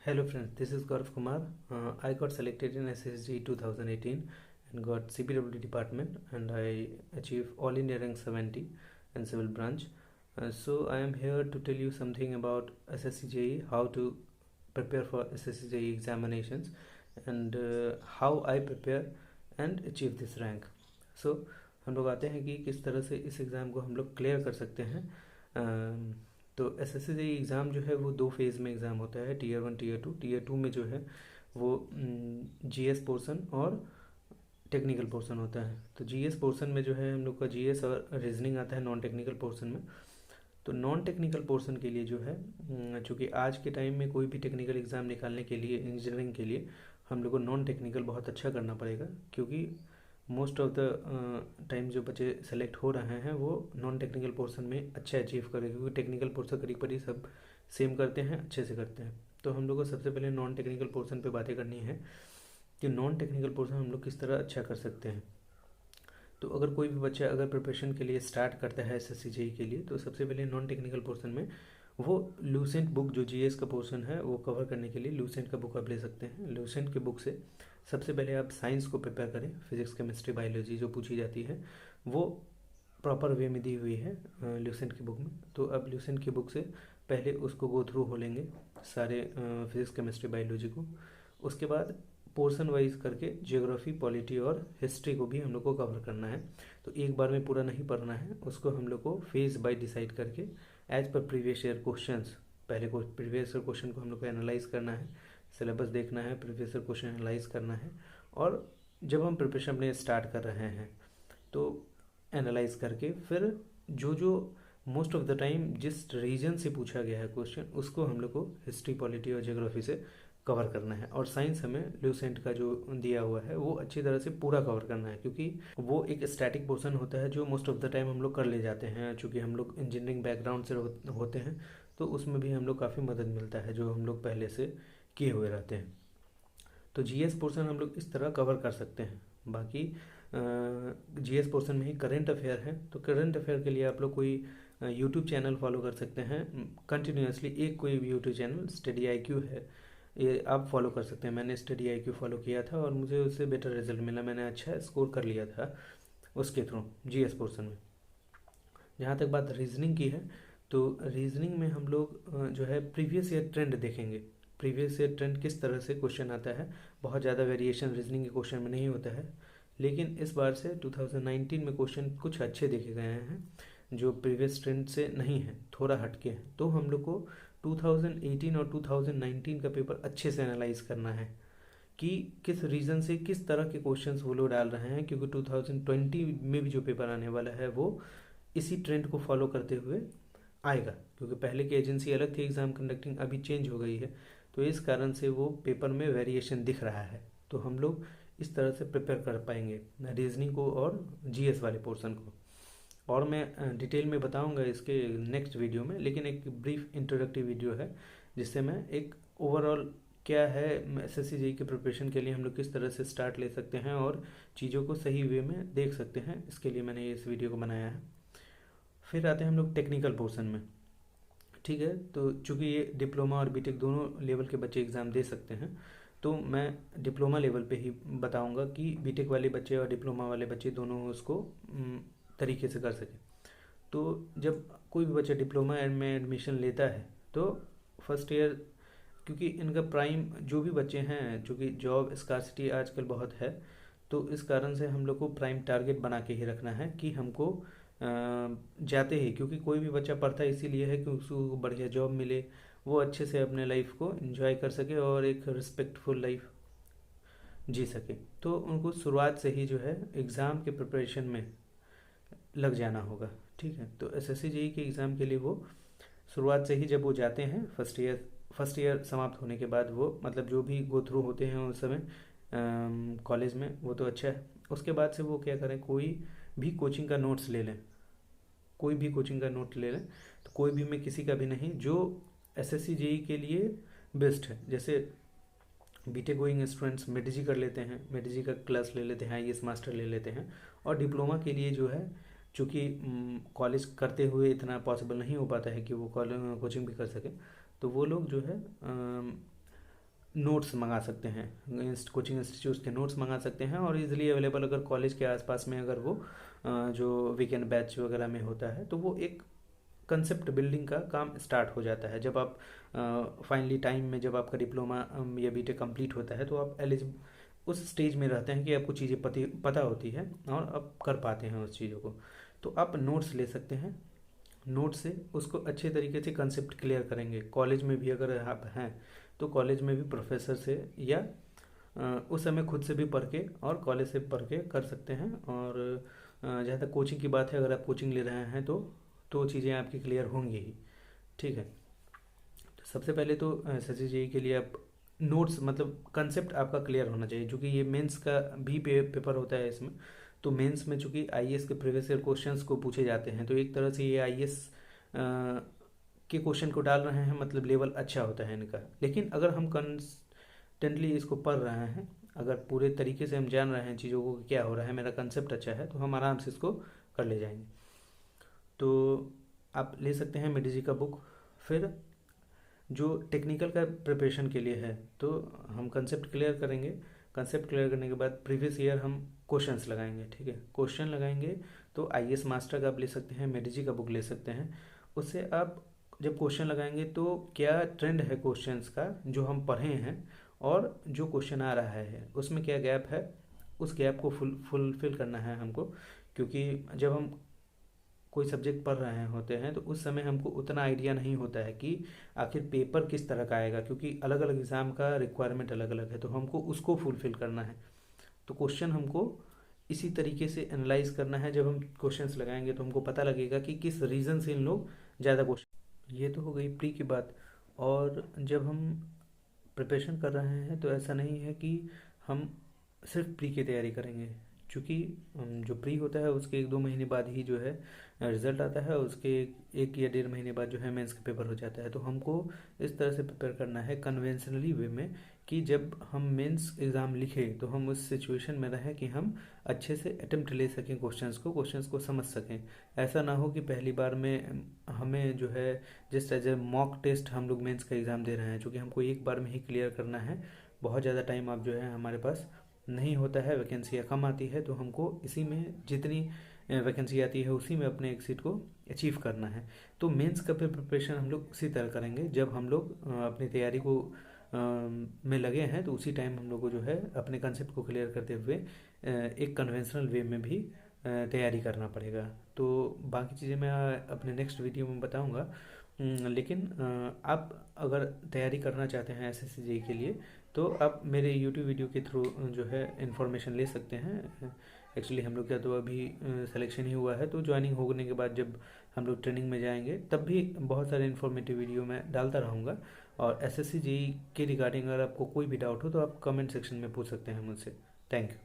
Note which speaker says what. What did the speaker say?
Speaker 1: Hello friends, this is Gaurav Kumar. I got selected in SSG 2018 and got CPW department, and I achieved All India rank 70 in civil branch. So I am here to tell you something about SSC how to prepare for SSC examinations, and how I prepare and achieve this rank. So हम लोग आते हैं कि किस तरह से इस exam को हम लोग क्लियर कर सकते हैं। तो SSC एग्ज़ाम जो है वो दो फेज़ में एग्ज़ाम होता है, टीयर 1 टीयर 2। टीयर 2 में जो है वो जीएस पोर्शन और टेक्निकल पोर्शन होता है। तो जीएस पोर्शन में जो है हम लोग का जीएस और रीजनिंग आता है नॉन टेक्निकल पोर्शन में। तो नॉन टेक्निकल पोर्शन के लिए जो है, चूँकि आज के टाइम में कोई भी टेक्निकल एग्ज़ाम निकालने के लिए, इंजीनियरिंग के लिए हम लोग को नॉन टेक्निकल बहुत अच्छा करना पड़ेगा, क्योंकि मोस्ट ऑफ द टाइम जो बच्चे सेलेक्ट हो रहे हैं वो नॉन टेक्निकल पोर्शन में अच्छा अचीव करेंगे, क्योंकि टेक्निकल पोर्शन करीब करीब सब सेम करते हैं, अच्छे से करते हैं। तो हम लोग को सबसे पहले नॉन टेक्निकल पोर्शन पे बातें करनी है कि नॉन टेक्निकल पोर्शन हम लोग किस तरह अच्छा कर सकते हैं। तो अगर कोई भी बच्चा अगर प्रिपरेशन के लिए स्टार्ट करता है SSC JEE के लिए, तो सबसे पहले नॉन टेक्निकल पोर्शन में वो लूसेंट बुक जो जीएस का पोर्शन है वो कवर करने के लिए लूसेंट का बुक आप ले सकते हैं। लूसेंट के बुक से सबसे पहले आप साइंस को प्रिपेयर करें। फिजिक्स केमिस्ट्री बायोलॉजी जो पूछी जाती है वो प्रॉपर वे में दी हुई है लूसेंट की बुक में। तो अब लूसेंट की बुक से पहले उसको गो थ्रू हो लेंगे सारे फिजिक्स केमिस्ट्री बायोलॉजी को। उसके बाद पोर्शन वाइज करके जियोग्राफी, पॉलिटी और हिस्ट्री को भी हम लोग को कवर करना है। तो एक बार में पूरा नहीं पढ़ना है, उसको हम लोग को फेज बाय डिसाइड करके as per previous year questions, पहले को प्रीवियस ईयर क्वेश्चन को हम लोग को एनालाइज करना है, सिलेबस देखना है, प्रीवियस ईयर क्वेश्चन एनालाइज करना है। और जब हम प्रिपरेशन अपने स्टार्ट कर रहे हैं तो एनालाइज करके फिर जो जो मोस्ट ऑफ द टाइम जिस रीजन से पूछा गया है क्वेश्चन उसको हम लोग को हिस्ट्री, पॉलिटी और जियोग्राफी से कवर करना है। और साइंस हमें लूसेंट का जो दिया हुआ है वो अच्छी तरह से पूरा कवर करना है, क्योंकि वो एक स्टैटिक पोर्शन होता है जो मोस्ट ऑफ द टाइम हम लोग कर ले जाते हैं। चूँकि हम लोग इंजीनियरिंग बैकग्राउंड से होते हैं तो उसमें भी हम लोग काफ़ी मदद मिलता है जो हम लोग पहले से किए हुए रहते हैं। तो जीएस पोर्शन हम लोग इस तरह कवर कर सकते हैं। बाकी जीएस पोर्शन में ही करंट अफेयर है, तो करंट अफेयर के लिए आप लोग कोई यूट्यूब चैनल फॉलो कर सकते हैं कंटिन्यूसली। एक कोई भी यूट्यूब चैनल स्टडी IQ है, ये आप फॉलो कर सकते हैं। मैंने स्टडी IQ फॉलो किया था और मुझे उससे बेटर रिजल्ट मिला, मैंने अच्छा स्कोर कर लिया था उसके थ्रू जीएस पोर्शन में। जहाँ तक बात रीजनिंग की है, तो रीजनिंग में हम लोग जो है प्रीवियस ईयर ट्रेंड देखेंगे। प्रीवियस ईयर ट्रेंड किस तरह से क्वेश्चन आता है, बहुत ज़्यादा वेरिएशन रीजनिंग के क्वेश्चन में नहीं होता है, लेकिन इस बार से 2019 में क्वेश्चन कुछ अच्छे देखे गए हैं जो प्रीवियस ट्रेंड से नहीं है, थोड़ा हटके हैं। तो हम लोग को 2018 और 2019 का पेपर अच्छे से एनालाइज करना है कि किस रीज़न से किस तरह के क्वेश्चंस वो लोग डाल रहे हैं, क्योंकि 2020 में भी जो पेपर आने वाला है वो इसी ट्रेंड को फॉलो करते हुए आएगा, क्योंकि पहले की एजेंसी अलग थी एग्ज़ाम कंडक्टिंग, अभी चेंज हो गई है। तो इस कारण से वो पेपर में वेरिएशन दिख रहा है। तो हम लोग इस तरह से प्रिपेयर कर पाएंगे रीजनिंग को और जीएस वाले पोर्शन को। और मैं डिटेल में बताऊंगा इसके नेक्स्ट वीडियो में, लेकिन एक ब्रीफ इंट्रोडक्टिव वीडियो है जिससे मैं एक ओवरऑल क्या है SSC JEE के प्रिपरेशन के लिए हम लोग किस तरह से स्टार्ट ले सकते हैं और चीज़ों को सही वे में देख सकते हैं, इसके लिए मैंने इस वीडियो को बनाया है। फिर आते हैं हम लोग टेक्निकल पोर्शन में। ठीक है, तो चूँकि ये डिप्लोमा और बीटेक दोनों लेवल के बच्चे एग्ज़ाम दे सकते हैं, तो मैं डिप्लोमा लेवल पे ही बताऊंगा कि बीटेक वाले बच्चे और डिप्लोमा वाले बच्चे दोनों उसको तरीके से कर सकें। तो जब कोई भी बच्चा डिप्लोमा में एडमिशन लेता है तो फर्स्ट ईयर, क्योंकि इनका प्राइम जो भी बच्चे हैं, चूँकि जॉब स्कार्सिटी आजकल बहुत है, तो इस कारण से हम लोग को प्राइम टारगेट बना के ही रखना है कि हमको जाते ही, क्योंकि कोई भी बच्चा पढ़ता इसीलिए है कि उसको बढ़िया जॉब मिले, वो अच्छे से अपने लाइफ को एंजॉय कर सके और एक रिस्पेक्टफुल लाइफ जी सके। तो उनको शुरुआत से ही जो है एग्ज़ाम के प्रिपरेशन में लग जाना होगा। ठीक है, तो SSC JEE के एग्ज़ाम के लिए वो शुरुआत से ही जब वो जाते हैं फर्स्ट ईयर समाप्त होने के बाद, वो मतलब जो भी गो थ्रू होते हैं उस समय कॉलेज में, वो तो अच्छा है। उसके बाद से वो क्या करें, कोई भी कोचिंग का नोट्स ले लें, कोई भी कोचिंग का नोट ले लें। तो कोई भी में किसी का भी नहीं, जो SSC JEE के लिए बेस्ट है। जैसे बीटेक गोइंग स्टूडेंट्स मेडिजी कर लेते हैं, मेडिजी का क्लास ले लेते हैं, IAS मास्टर ले लेते हैं। और डिप्लोमा के लिए जो है, चूँकि कॉलेज करते हुए इतना पॉसिबल नहीं हो पाता है कि वो कोचिंग भी कर सके, तो वो लोग जो है नोट्स मंगा सकते हैं, कोचिंग इंस्टीट्यूट के नोट्स मंगा सकते हैं, और इजीली अवेलेबल अगर कॉलेज के आसपास में अगर वो जो वीकेंड बैच वगैरह में होता है तो वो एक कंसेप्ट बिल्डिंग का काम स्टार्ट हो जाता है। जब आप फाइनली टाइम में जब आपका डिप्लोमा या बीटेक कंप्लीट होता है तो आप एलिजिबल उस स्टेज में रहते हैं कि आपको चीज़ें पता होती है और आप कर पाते हैं उस चीज़ों को। तो आप नोट्स ले सकते हैं, नोट से उसको अच्छे तरीके से कंसेप्ट क्लियर करेंगे। कॉलेज में भी अगर आप हैं तो कॉलेज में भी प्रोफेसर से या उस समय खुद से भी पढ़ के और कॉलेज से पढ़ के कर सकते हैं। और जहाँ तक कोचिंग की बात है, अगर आप कोचिंग ले रहे हैं तो चीज़ें आपकी क्लियर होंगी ही। ठीक है, तो सबसे पहले तो SSC के लिए आप नोट्स मतलब कंसेप्ट आपका क्लियर होना चाहिए, क्योंकि ये मेंस का भी पेपर होता है इसमें। तो मेंस में चूंकि आईएएस के प्रीवियस ईयर क्वेश्चंस को पूछे जाते हैं, तो एक तरह से ये आईएएस के क्वेश्चन को डाल रहे हैं, मतलब लेवल अच्छा होता है इनका। लेकिन अगर हम कंस्टेंटली इसको पढ़ रहे हैं, अगर पूरे तरीके से हम जान रहे हैं चीज़ों को कि क्या हो रहा है, मेरा कंसेप्ट अच्छा है, तो हम आराम से इसको कर ले जाएंगे। तो आप ले सकते हैं मेडिजी का बुक। फिर जो टेक्निकल का प्रिपरेशन के लिए है, तो हम कंसेप्ट क्लियर करेंगे। कंसेप्ट क्लियर करने के बाद प्रीवियस ईयर हम क्वेश्चंस लगाएंगे। ठीक है, क्वेश्चन लगाएंगे तो आईएएस मास्टर का आप ले सकते हैं, मेडिजी का बुक ले सकते हैं। उससे आप जब क्वेश्चन लगाएंगे तो क्या ट्रेंड है क्वेश्चंस का जो हम पढ़े हैं, और जो क्वेश्चन आ रहा है उसमें क्या गैप है, उस गैप को फुलफिल करना है हमको। क्योंकि जब हम कोई सब्जेक्ट पढ़ रहे होते हैं तो उस समय हमको उतना आइडिया नहीं होता है कि आखिर पेपर किस तरह का आएगा, क्योंकि अलग अलग एग्ज़ाम का रिक्वायरमेंट अलग अलग है, तो हमको उसको फुलफिल करना है। तो क्वेश्चन हमको इसी तरीके से एनालाइज करना है। जब हम क्वेश्चंस लगाएंगे तो हमको पता लगेगा कि किस रीज़न से इन लोग ज़्यादा क्वेश्चन। ये तो हो गई प्री की बात। और जब हम प्रिपरेशन कर रहे हैं तो ऐसा नहीं है कि हम सिर्फ प्री की तैयारी करेंगे, क्योंकि जो प्री होता है उसके 1-2 महीने बाद ही जो है रिजल्ट आता है, उसके 1 या 1.5 महीने बाद जो है मेंस का पेपर हो जाता है। तो हमको इस तरह से प्रिपेयर करना है कन्वेंशनली वे में, कि जब हम मेंस एग्ज़ाम लिखें तो हम उस सिचुएशन में रहें कि हम अच्छे से अटेम्प्ट ले सकें, क्वेश्चंस को समझ सकें। ऐसा ना हो कि पहली बार में हमें जो है जिस तरह से मॉक टेस्ट हम लोग मेंस का एग्ज़ाम दे रहे हैं, चूँकि हमको एक बार में ही क्लियर करना है, बहुत ज़्यादा टाइम आप जो है हमारे पास नहीं होता है, वैकेंसियाँ कम आती है, तो हमको इसी में जितनी वैकेंसी आती है उसी में अपने एग्जिट को अचीव करना है। तो मेंस का प्रिपरेशन हम लोग उसी तरह करेंगे। जब हम लोग अपनी तैयारी को में लगे हैं तो उसी टाइम हम लोग को जो है अपने कंसेप्ट को क्लियर करते हुए एक कन्वेंशनल वे में भी तैयारी करना पड़ेगा। तो बाकी चीज़ें मैं अपने नेक्स्ट वीडियो में बताऊंगा। लेकिन आप अगर तैयारी करना चाहते हैं SSC के लिए तो आप मेरे यूट्यूब वीडियो के थ्रू जो है इन्फॉर्मेशन ले सकते हैं। एक्चुअली हम लोग का तो अभी सिलेक्शन ही हुआ है, तो ज्वाइनिंग होने के बाद जब हम लोग ट्रेनिंग में जाएंगे तब भी बहुत सारे इन्फॉर्मेटिव वीडियो मैं डालता रहूँगा। और SSC के रिगार्डिंग अगर आपको कोई भी डाउट हो तो आप कमेंट सेक्शन में पूछ सकते हैं मुझसे। Thank you.